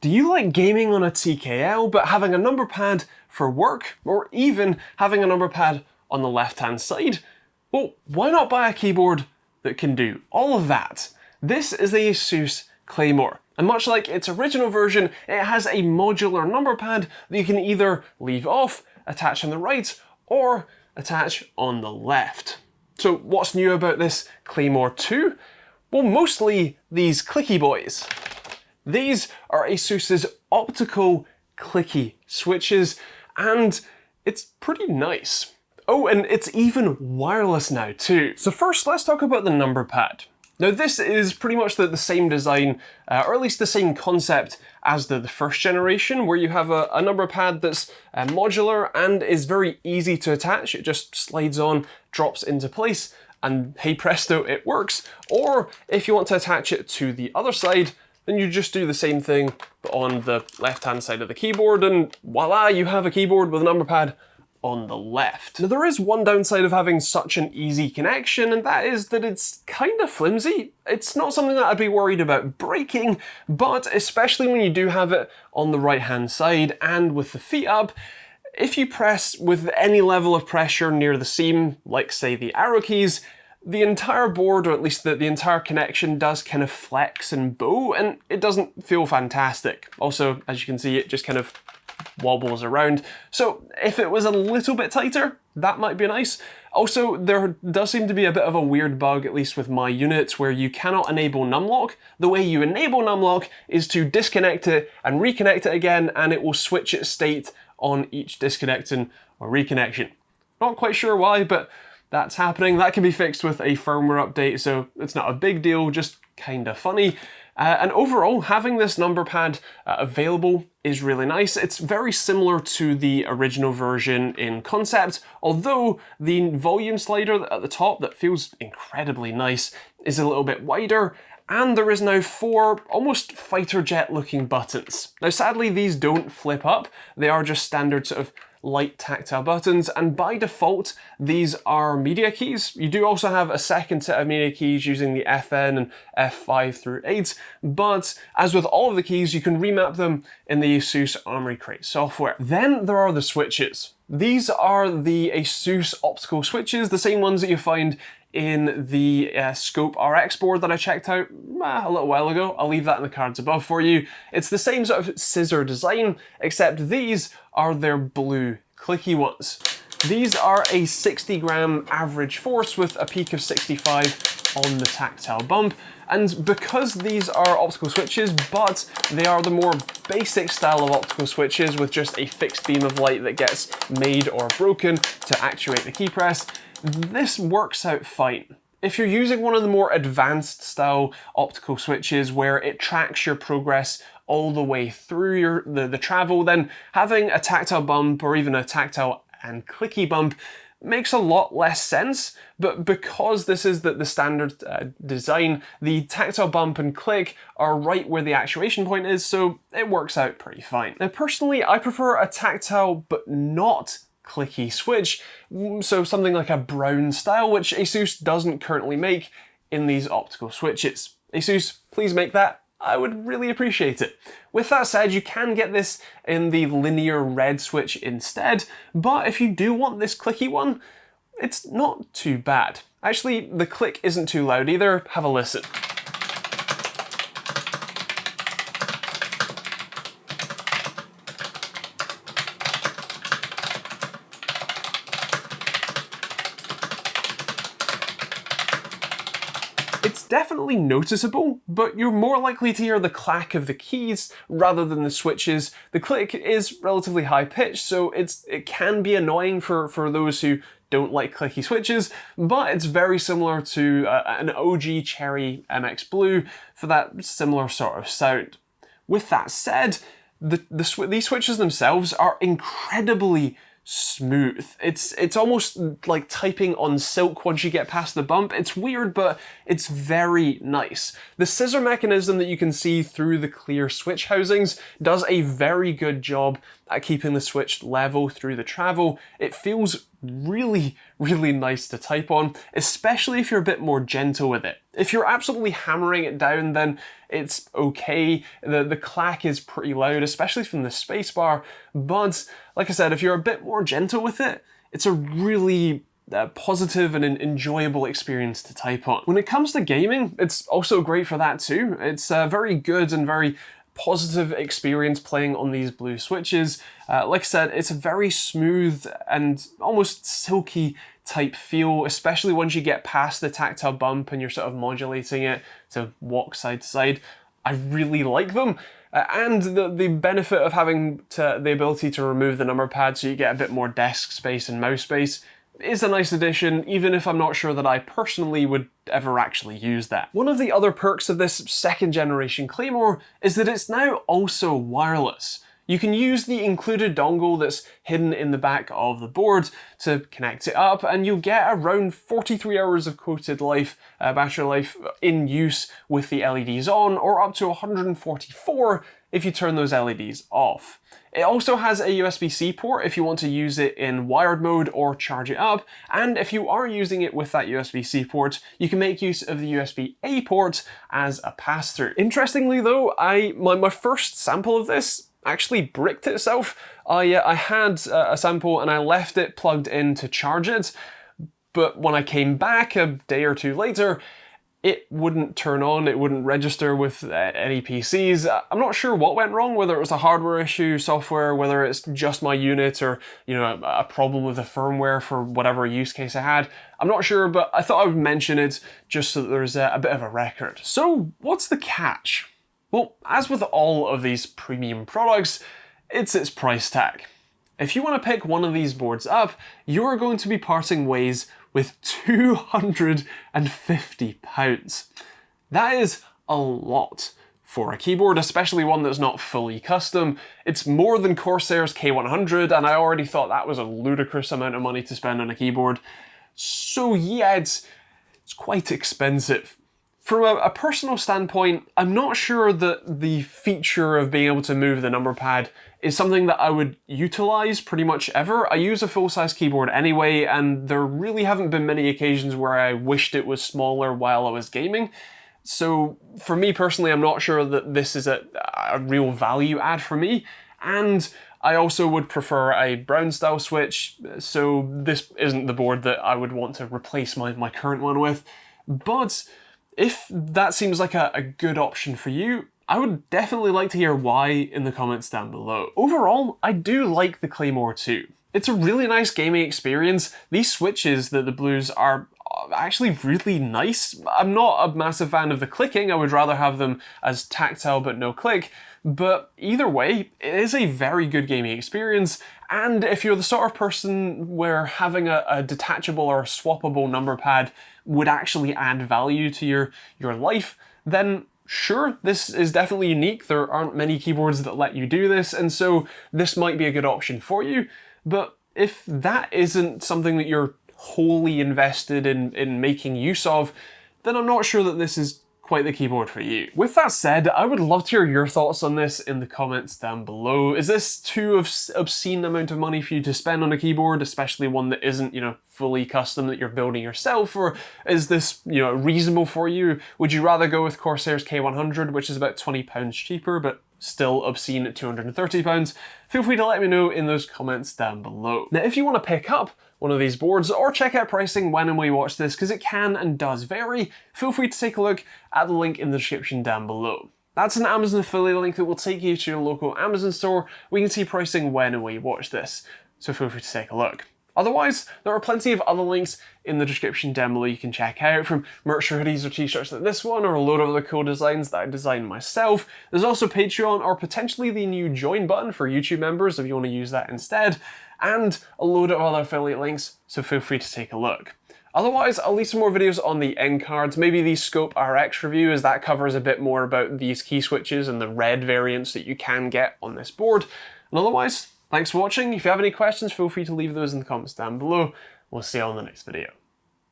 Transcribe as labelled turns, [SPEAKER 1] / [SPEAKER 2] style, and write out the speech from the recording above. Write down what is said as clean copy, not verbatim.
[SPEAKER 1] Do you like gaming on a TKL but having a number pad for work, or even having a number pad on the left-hand side? Well, why not buy a keyboard that can do all of that? This is the Asus Claymore, and much like its original version, it has a modular number pad that you can either leave off, attach on the right, or attach on the left. So what's new about this Claymore II? Well, mostly these clicky boys. These are Asus's optical clicky switches, and it's pretty nice. Oh, and it's even wireless now too. So first, let's talk about the number pad. Now this is pretty much the same design, or at least the same concept as the first generation, where you have a number pad that's modular and is very easy to attach. It just slides on, drops into place, and hey presto, it works. Or if you want to attach it to the other side, then you just do the same thing but on the left-hand side of the keyboard, and voila, you have a keyboard with a number pad on the left. Now there is one downside of having such an easy connection, and that is that it's kind of flimsy. It's not something that I'd be worried about breaking, but especially when you do have it on the right-hand side and with the feet up, if you press with any level of pressure near the seam, like say the arrow keys, the entire board, or at least the entire connection, does kind of flex and bow, and it doesn't feel fantastic. Also, as you can see, it just kind of wobbles around. So if it was a little bit tighter, that might be nice. Also, there does seem to be a bit of a weird bug, at least with my units, where you cannot enable numlock. The way you enable numlock is to disconnect it and reconnect it again, and it will switch its state on each disconnection or reconnection. Not quite sure why, but that's happening. That can be fixed with a firmware update, so it's not a big deal, just kind of funny. And overall, having this number pad available is really nice. It's very similar to the original version in concept, although the volume slider at the top that feels incredibly nice is a little bit wider, and there is now 4 almost fighter jet looking buttons. Now sadly, these don't flip up. They are just standard sort of light tactile buttons, and by default these are media keys. You do also have a second set of media keys using the FN and F5 through 8, but as with all of the keys, you can remap them in the Asus Armoury Crate software. Then there are the switches. These are the Asus optical switches, the same ones that you find in the Scope RX board that I checked out a little while ago. I'll leave that in the cards above for you. It's the same sort of scissor design, except these are their blue clicky ones. These are a 60 gram average force with a peak of 65 on the tactile bump. And because these are optical switches, but they are the more basic style of optical switches with just a fixed beam of light that gets made or broken to actuate the key press, this works out fine. If you're using one of the more advanced style optical switches where it tracks your progress all the way through the travel, then having a tactile bump or even a tactile and clicky bump makes a lot less sense. But because this is the standard design, the tactile bump and click are right where the actuation point is, so it works out pretty fine. Now personally, I prefer a tactile but not clicky switch, so something like a brown style, which Asus doesn't currently make in these optical switches. Asus, please make that. I would really appreciate it. With that said, you can get this in the linear red switch instead, but if you do want this clicky one, it's not too bad. Actually, the click isn't too loud either. Have a listen. It's definitely noticeable, but you're more likely to hear the clack of the keys rather than the switches. The click is relatively high pitched, so it can be annoying for those who don't like clicky switches, but it's very similar to an OG Cherry MX Blue for that similar sort of sound. With that said, these switches themselves are incredibly smooth. It's almost like typing on silk once you get past the bump. It's weird, but it's very nice. The scissor mechanism that you can see through the clear switch housings does a very good job at keeping the switch level through the travel. It feels really, really nice to type on, especially if you're a bit more gentle with it. If you're absolutely hammering it down, then it's okay. The clack is pretty loud, especially from the spacebar, but like I said, if you're a bit more gentle with it, it's a really positive and an enjoyable experience to type on. When it comes to gaming, it's also great for that too. It's a very good and very positive experience playing on these blue switches. Like I said, it's a very smooth and almost silky type feel, especially once you get past the tactile bump and you're sort of modulating it to walk side to side. I really like them. And the benefit of having the ability to remove the number pad so you get a bit more desk space and mouse space is a nice addition, even if I'm not sure that I personally would ever actually use that. One of the other perks of this second generation Claymore is that it's now also wireless. You can use the included dongle that's hidden in the back of the board to connect it up, and you'll get around 43 hours of quoted life, battery life in use with the LEDs on, or up to 144 if you turn those LEDs off. It also has a USB-C port if you want to use it in wired mode or charge it up, and if you are using it with that USB-C port, you can make use of the USB-A port as a pass-through. Interestingly though, my first sample of this actually bricked itself. I had a sample and I left it plugged in to charge it, but when I came back a day or two later, it wouldn't turn on, it wouldn't register with any PCs. I'm not sure what went wrong, whether it was a hardware issue, software, whether it's just my unit or, you know, a problem with the firmware for whatever use case I had. I'm not sure, but I thought I would mention it just so that there's a bit of a record. So what's the catch? Well, as with all of these premium products, it's its price tag. If you want to pick one of these boards up, you are going to be parting ways with £250. That is a lot for a keyboard, especially one that's not fully custom. It's more than Corsair's K100, and I already thought that was a ludicrous amount of money to spend on a keyboard. So yeah, it's quite expensive. From a personal standpoint, I'm not sure that the feature of being able to move the number pad is something that I would utilize pretty much ever. I use a full-size keyboard anyway, and there really haven't been many occasions where I wished it was smaller while I was gaming. So for me personally, I'm not sure that this is a real value add for me. And I also would prefer a brown style switch, so this isn't the board that I would want to replace my current one with. But if that seems like a good option for you, I would definitely like to hear why in the comments down below. Overall, I do like the Claymore II. It's a really nice gaming experience. These switches that the blues are actually really nice. I'm not a massive fan of the clicking. I would rather have them as tactile but no click. But either way, it is a very good gaming experience, and if you're the sort of person where having a detachable or swappable number pad would actually add value to your life, then sure, this is definitely unique. There aren't many keyboards that let you do this, and so this might be a good option for you. But if that isn't something that you're wholly invested in making use of, then I'm not sure that this is quite the keyboard for you. With that said, I would love to hear your thoughts on this in the comments down below. Is this too obscene amount of money for you to spend on a keyboard, especially one that isn't, fully custom that you're building yourself, or is this, reasonable for you? Would you rather go with Corsair's K100, which is about £20 cheaper, but still obscene at £230? Feel free to let me know in those comments down below. Now, if you want to pick up one of these boards or check out pricing when and where you watch this, because it can and does vary, feel free to take a look at the link in the description down below. That's an Amazon affiliate link that will take you to your local Amazon store where you can see pricing when and where you watch this, so feel free to take a look. Otherwise, there are plenty of other links in the description down below you can check out, from merch or hoodies or t-shirts like this one, or a load of other cool designs that I designed myself. There's also Patreon, or potentially the new join button for YouTube members if you want to use that instead, and a load of other affiliate links, so feel free to take a look. Otherwise, I'll leave some more videos on the end cards, maybe the Scope RX review, as that covers a bit more about these key switches and the red variants that you can get on this board. And otherwise, thanks for watching. If you have any questions, feel free to leave those in the comments down below. We'll see you on the next video.